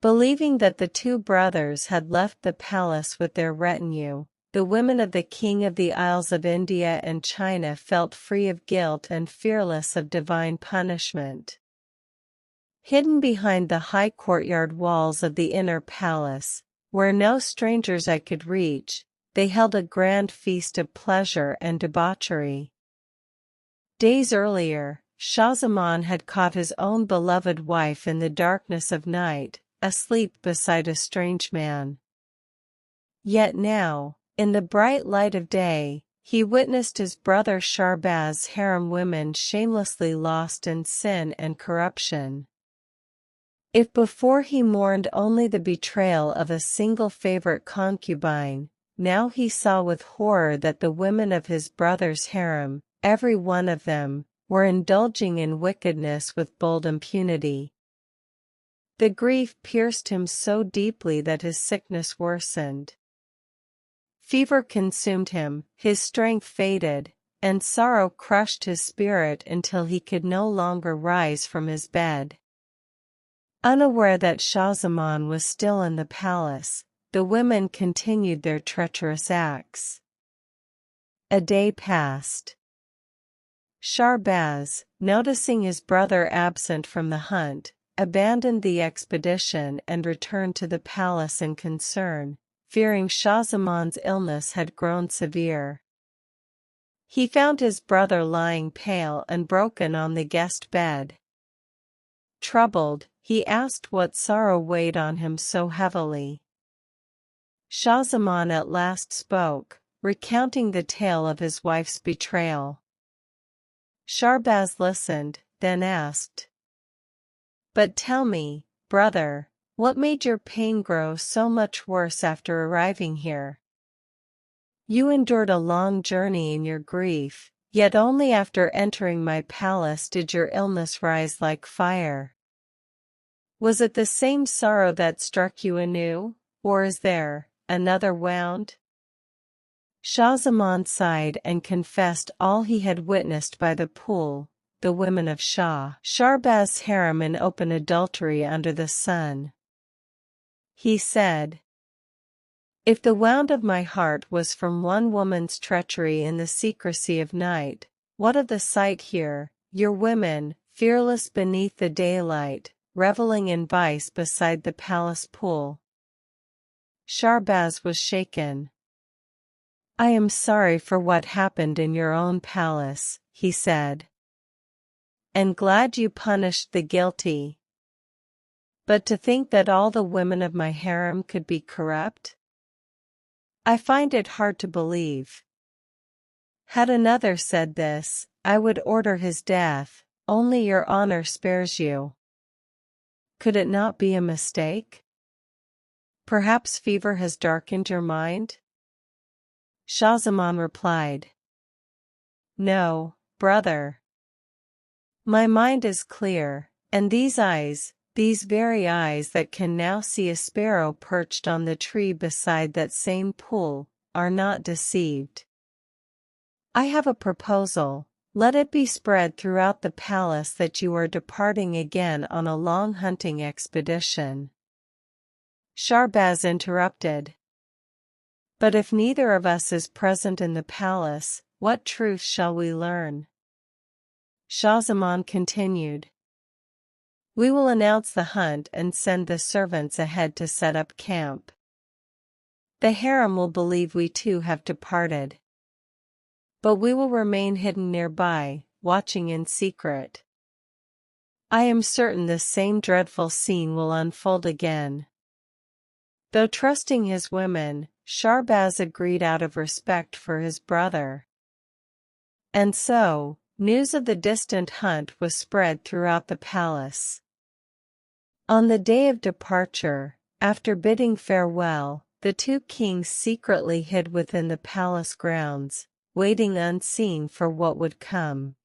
Believing that the two brothers had left the palace with their retinue, the women of the king of the Isles of India and China felt free of guilt and fearless of divine punishment. Hidden behind the high courtyard walls of the inner palace, where no stranger's eye could reach, they held a grand feast of pleasure and debauchery. Days earlier, Shah Zaman had caught his own beloved wife in the darkness of night, asleep beside a strange man. Yet now, in the bright light of day, he witnessed his brother Shahrbaz's harem women shamelessly lost in sin and corruption. If before he mourned only the betrayal of a single favorite concubine, now he saw with horror that the women of his brother's harem, every one of them, were indulging in wickedness with bold impunity. The grief pierced him so deeply that his sickness worsened. Fever consumed him, his strength faded, and sorrow crushed his spirit until he could no longer rise from his bed. Unaware that Shah Zaman was still in the palace, the women continued their treacherous acts. A day passed. Shahrbaz, noticing his brother absent from the hunt, abandoned the expedition and returned to the palace in concern, fearing Shah Zaman's illness had grown severe. He found his brother lying pale and broken on the guest bed. Troubled, he asked what sorrow weighed on him so heavily. Shah Zaman at last spoke, recounting the tale of his wife's betrayal. Shahrbaz listened, then asked, "But tell me, brother, what made your pain grow so much worse after arriving here? You endured a long journey in your grief, yet only after entering my palace did your illness rise like fire. Was it the same sorrow that struck you anew, or is there another wound?" Shah Zaman sighed and confessed all he had witnessed by the pool, the women of Shahrbaz's harem in open adultery under the sun. He said, "If the wound of my heart was from one woman's treachery in the secrecy of night, what of the sight here, your women, fearless beneath the daylight, reveling in vice beside the palace pool?" Shahrbaz was shaken. "I am sorry for what happened in your own palace," he said, "and glad you punished the guilty. But to think that all the women of my harem could be corrupt? I find it hard to believe. Had another said this, I would order his death, only your honor spares you. Could it not be a mistake? Perhaps fever has darkened your mind?" Shah Zaman replied, "No, brother. My mind is clear, and these eyes, these very eyes that can now see a sparrow perched on the tree beside that same pool, are not deceived. I have a proposal, let it be spread throughout the palace that you are departing again on a long hunting expedition." Shahrbaz interrupted, "But if neither of us is present in the palace, what truth shall we learn?" Shah Zaman continued, "We will announce the hunt and send the servants ahead to set up camp. The harem will believe we too have departed. But we will remain hidden nearby, watching in secret. I am certain this same dreadful scene will unfold again." Though trusting his women, Shahrbaz agreed out of respect for his brother. And so, news of the distant hunt was spread throughout the palace. On the day of departure, after bidding farewell, the two kings secretly hid within the palace grounds, waiting unseen for what would come.